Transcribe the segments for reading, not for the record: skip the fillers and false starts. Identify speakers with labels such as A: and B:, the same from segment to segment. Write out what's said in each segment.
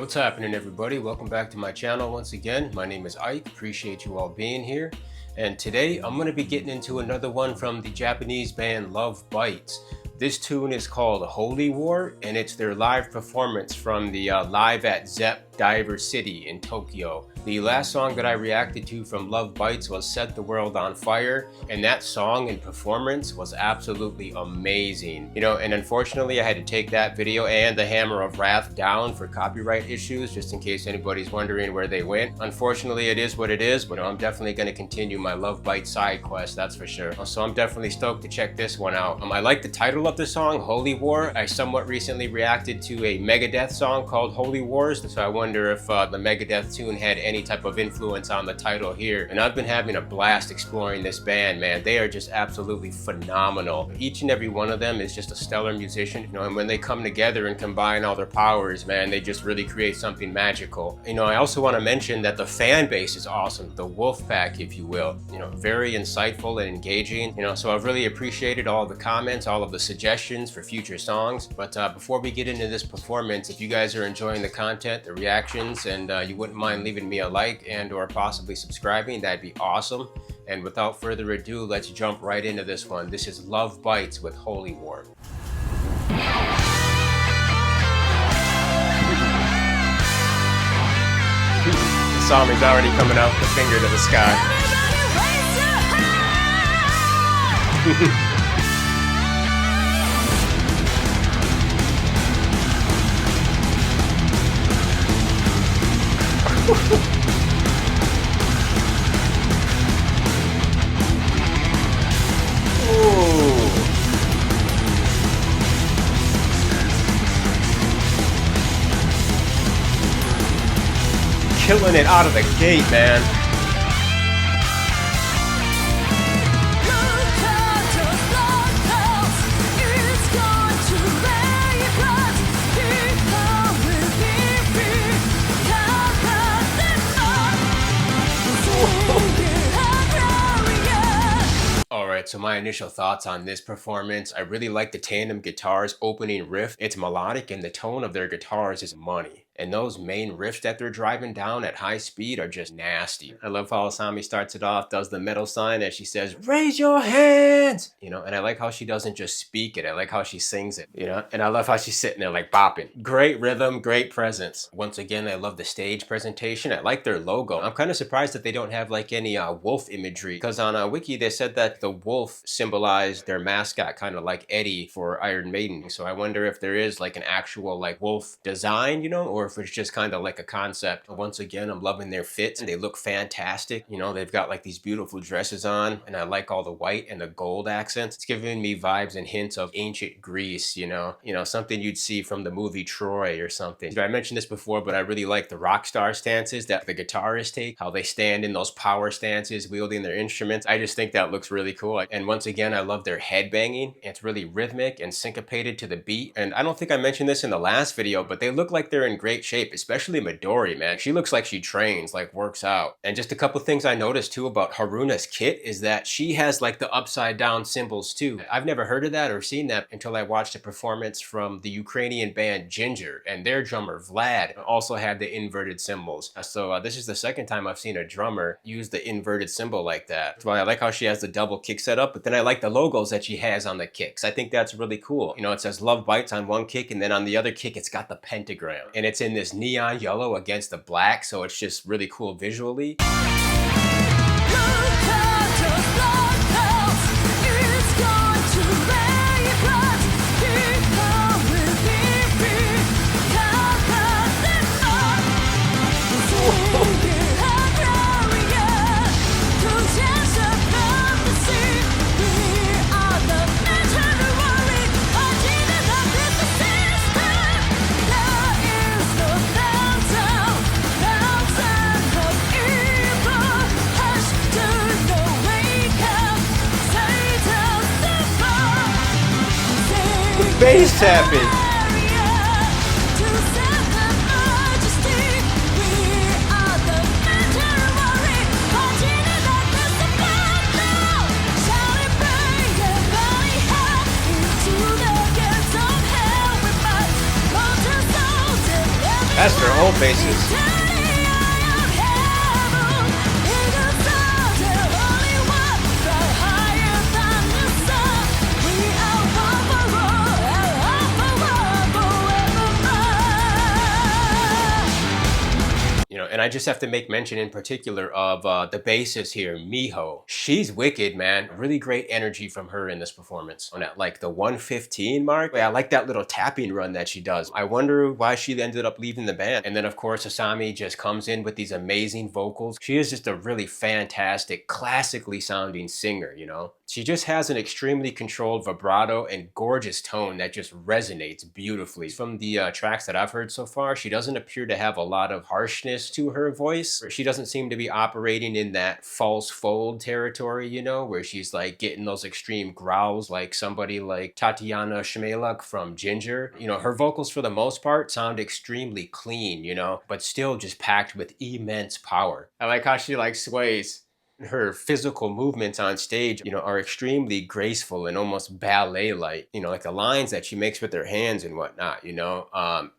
A: what's happening, everybody? Welcome back to my channel once again. My name is Ike. Appreciate you all being here. And today I'm going to be getting into another one from the Japanese band Lovebites. This tune is called Holy War, and it's their live performance from the Live at Zepp Diver City in Tokyo. The last song that I reacted to from Lovebites was Set the World on Fire, and that song and performance was absolutely amazing. You know, and unfortunately I had to take that video and the Hammer of Wrath down for copyright issues, just in case anybody's wondering where they went. Unfortunately, it is what it is, but I'm definitely going to continue my Lovebite side quest, that's for sure. So I'm definitely stoked to check this one out. I like the title of the song, Holy War. I somewhat recently reacted to a Megadeth song called Holy Wars, so I wonder if the Megadeth tune had any type of influence on the title here. And I've been having a blast exploring this band, man. They are just absolutely phenomenal. Each and every one of them is just a stellar musician, you know, and when they come together and combine all their powers, man, they just really create something magical. You know, I also want to mention that the fan base is awesome, the wolf pack, if you will. You know, very insightful and engaging, you know, so I've really appreciated all the comments, all of the suggestions for future songs. But before we get into this performance, if you guys are enjoying the content, the reactions, and you wouldn't mind leaving me a like and or possibly subscribing, that'd be awesome. And without further ado, let's jump right into this one. This is Lovebites with Holy War. The song is already coming out the finger to the sky. Killing it out of the gate, man. Alright, so my initial thoughts on this performance, I really like the tandem guitars opening riff. It's melodic and the tone of their guitars is money. And those main riffs that they're driving down at high speed are just nasty. I love how Asami starts it off, does the metal sign as she says, "Raise your hands!" You know, and I like how she doesn't just speak it, I like how she sings it, you know, and I love how she's sitting there like bopping. Great rhythm, great presence. Once again, I love the stage presentation. I like their logo. I'm kind of surprised that they don't have like any wolf imagery, because on Wiki they said that the wolf symbolized their mascot, kind of like Eddie for Iron Maiden. So I wonder if there is like an actual like wolf design, you know, or if it's just kind of like a concept. Once again, I'm loving their fits. They look fantastic. You know, they've got like these beautiful dresses on, and I like all the white and the gold accents. It's giving me vibes and hints of ancient Greece, you know, something you'd see from the movie Troy or something. I mentioned this before, but I really like the rock star stances that the guitarists take, how they stand in those power stances wielding their instruments. I just think that looks really cool. And once again, I love their headbanging. It's really rhythmic and syncopated to the beat. And I don't think I mentioned this in the last video, but they look like they're in great shape, especially Midori, man. She looks like she trains, like works out. And just a couple things I noticed too about Haruna's kit is that she has like the upside down symbols too. I've never heard of that or seen that until I watched a performance from the Ukrainian band Ginger, and their drummer Vlad also had the inverted symbols. So this is the second time I've seen a drummer use the inverted symbol like that. That's why I like how she has the double kick set up, but then I like the logos that she has on the kicks. I think that's really cool. You know, it says Lovebites on one kick, and then on the other kick it's got the pentagram, and it's in this neon yellow against the black, so it's just really cool visually. Bass tapping. That's their old bassist. You know, and I just have to make mention in particular of the bassist here, Miho. She's wicked, man. Really great energy from her in this performance. On at like the 1:15 mark, I like that little tapping run that she does. I wonder why she ended up leaving the band. And then of course, Asami just comes in with these amazing vocals. She is just a really fantastic, classically sounding singer, you know? She just has an extremely controlled vibrato and gorgeous tone that just resonates beautifully. From the tracks that I've heard so far, she doesn't appear to have a lot of harshness to her voice. She doesn't seem to be operating in that false fold territory, you know, where she's like getting those extreme growls like somebody like Tatiana Shmeluk from Ginger. You know, her vocals for the most part sound extremely clean, you know, but still just packed with immense power. I like how she like sways. Her physical movements on stage, you know, are extremely graceful and almost ballet-like. You know, like the lines that she makes with her hands and whatnot, you know.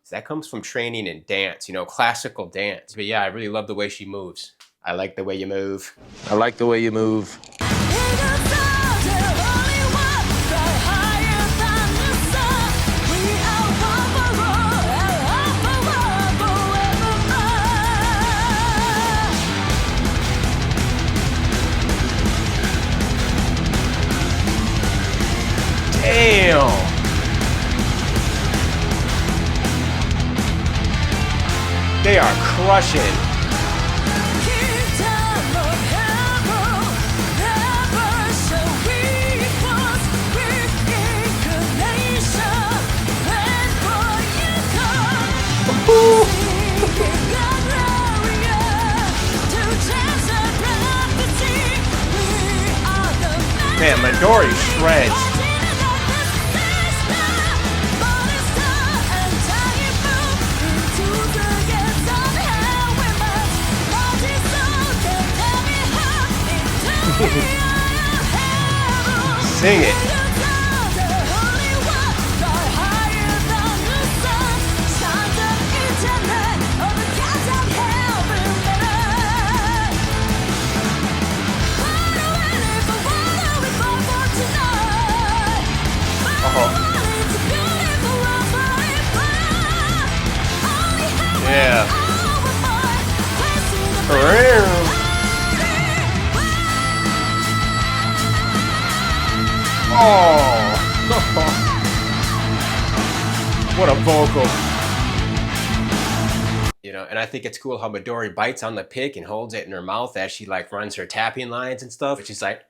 A: That comes from training in dance, you know, classical dance. But yeah, I really love the way she moves. I like the way you move.
B: I like the way you move.
A: Damn! They are crushing. Man, Midori shreds. Sing it. Yeah. Oh, what a vocal. You know, and I think it's cool how Midori bites on the pick and holds it in her mouth as she like runs her tapping lines and stuff. She's like,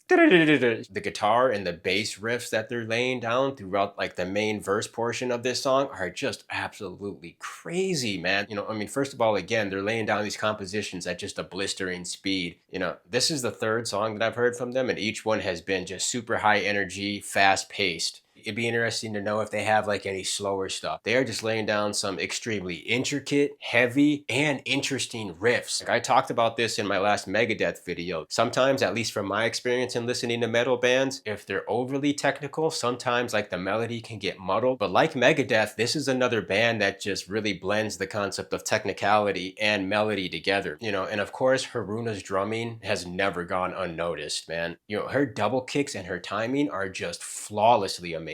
A: the guitar and the bass riffs that they're laying down throughout like the main verse portion of this song are just absolutely crazy, man. You know, I mean, first of all, again, they're laying down these compositions at just a blistering speed. You know, this is the third song that I've heard from them, and each one has been just super high energy, fast paced. It'd be interesting to know if they have like any slower stuff. They are just laying down some extremely intricate, heavy, and interesting riffs. Like I talked about this in my last Megadeth video. Sometimes, at least from my experience in listening to metal bands, if they're overly technical, sometimes like the melody can get muddled. But like Megadeth, this is another band that just really blends the concept of technicality and melody together. You know, and of course, Haruna's drumming has never gone unnoticed, man. You know, her double kicks and her timing are just flawlessly amazing.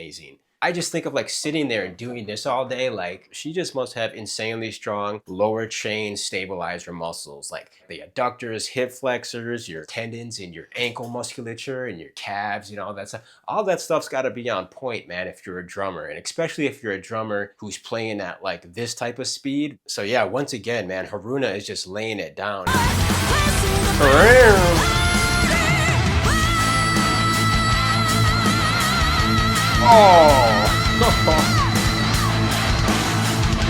A: I just think of like sitting there and doing this all day, like she just must have insanely strong lower chain stabilizer muscles, like the adductors, hip flexors, your tendons and your ankle musculature and your calves, you know, all that stuff. All that stuff's got to be on point, man, if you're a drummer, and especially if you're a drummer who's playing at like this type of speed. So yeah, once again, man, Haruna is just laying it down. Oh,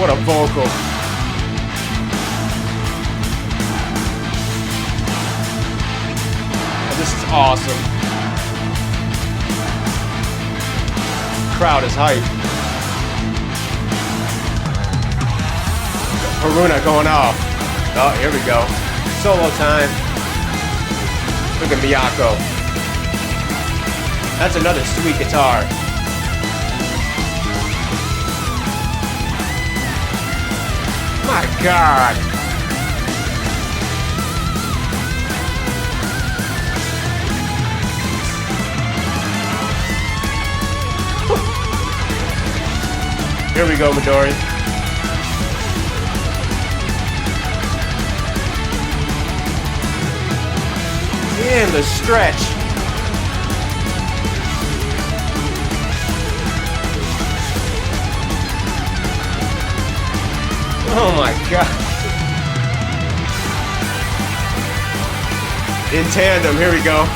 A: what a vocal. Oh, this is awesome. Crowd is hyped. Haruna going off. Oh, here we go. Solo time. Look at Miyako. That's another sweet guitar. My God. Here we go, Midori. And the stretch. Oh my God. In tandem, here we go.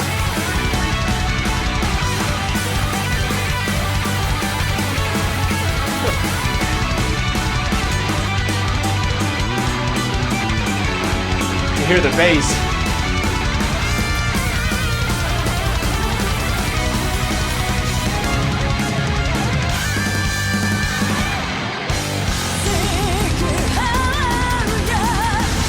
A: You hear the bass.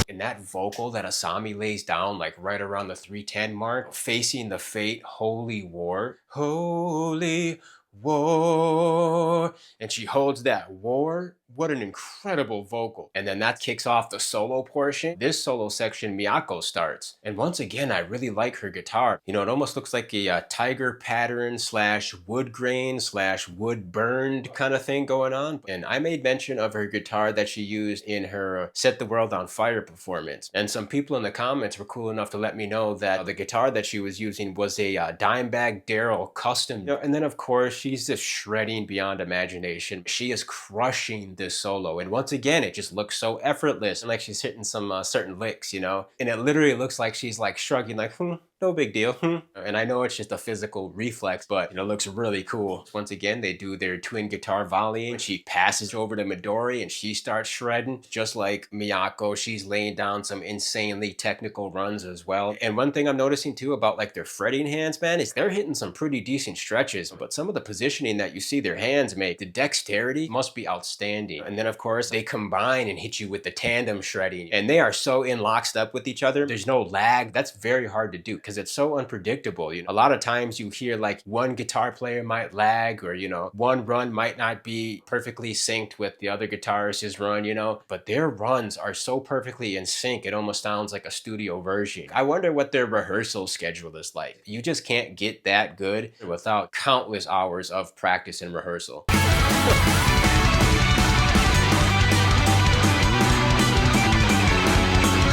A: And that vocal that Asami lays down like right around the 310 mark, facing the fate, holy war, holy war, and she holds that war. What an incredible vocal. And then that kicks off the solo portion. This solo section, Miyako starts. And once again, I really like her guitar. You know, it almost looks like a tiger pattern slash wood grain slash wood burned kind of thing going on. And I made mention of her guitar that she used in her Set the World on Fire performance. And some people in the comments were cool enough to let me know that the guitar that she was using was a Dimebag Darrell custom. You know, and then of course, she's just shredding beyond imagination. She is crushing this solo, and once again it just looks so effortless and like she's hitting some certain licks, you know, and it literally looks like she's like shrugging like no big deal. And I know it's just a physical reflex, but you know, it looks really cool. Once again, they do their twin guitar volleying. She passes over to Midori and she starts shredding. Just like Miyako, she's laying down some insanely technical runs as well. And one thing I'm noticing too about like their fretting hands, man, is they're hitting some pretty decent stretches, but some of the positioning that you see their hands make, the dexterity must be outstanding. And then of course, they combine and hit you with the tandem shredding, and they are so in lockstep with each other. There's no lag. That's very hard to do because it's so unpredictable. You know, a lot of times you hear like one guitar player might lag, or you know, one run might not be perfectly synced with the other guitarist's run, you know, but their runs are so perfectly in sync it almost sounds like a studio version. I wonder what their rehearsal schedule is like. You just can't get that good without countless hours of practice and rehearsal.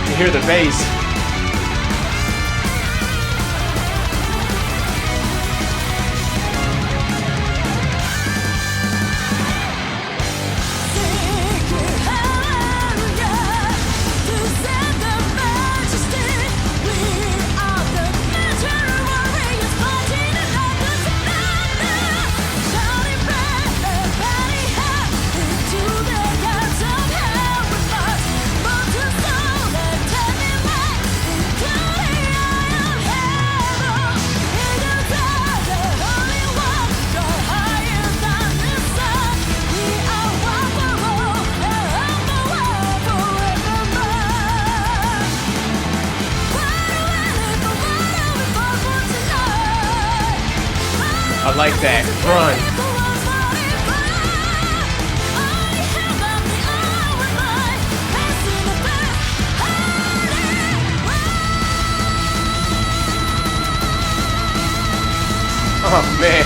A: You hear the bass. I like that run. Oh man.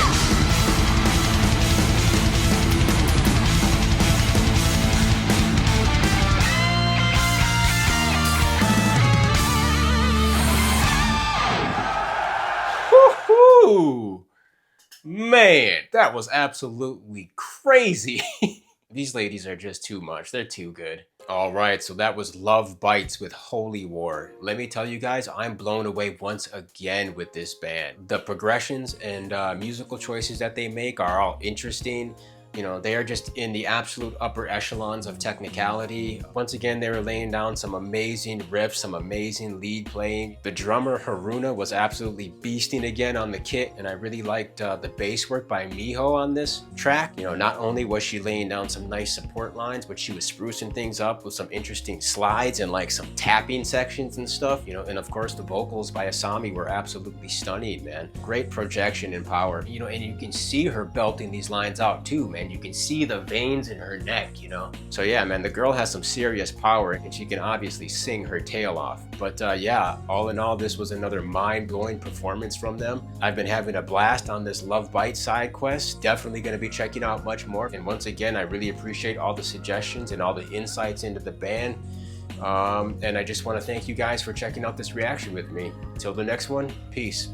A: Woo-hoo! Man, that was absolutely crazy. These ladies are just too much. They're too good. All right, so that was Lovebites with Holy War. Let me tell you guys, I'm blown away once again with this band. The progressions and musical choices that they make are all interesting. You know, they are just in the absolute upper echelons of technicality. Once again, they were laying down some amazing riffs, some amazing lead playing. The drummer Haruna was absolutely beasting again on the kit, and I really liked the bass work by Miho on this track. You know, not only was she laying down some nice support lines, but she was sprucing things up with some interesting slides and like some tapping sections and stuff. You know, and of course the vocals by Asami were absolutely stunning, man. Great projection and power. You know, and you can see her belting these lines out too, man. and you can see the veins in her neck, you know? So yeah, man, the girl has some serious power, and she can obviously sing her tail off. But yeah, all in all, this was another mind-blowing performance from them. I've been having a blast on this Lovebites side quest. Definitely going to be checking out much more. And once again, I really appreciate all the suggestions and all the insights into the band. And I just want to thank you guys for checking out this reaction with me. Till the next one, peace.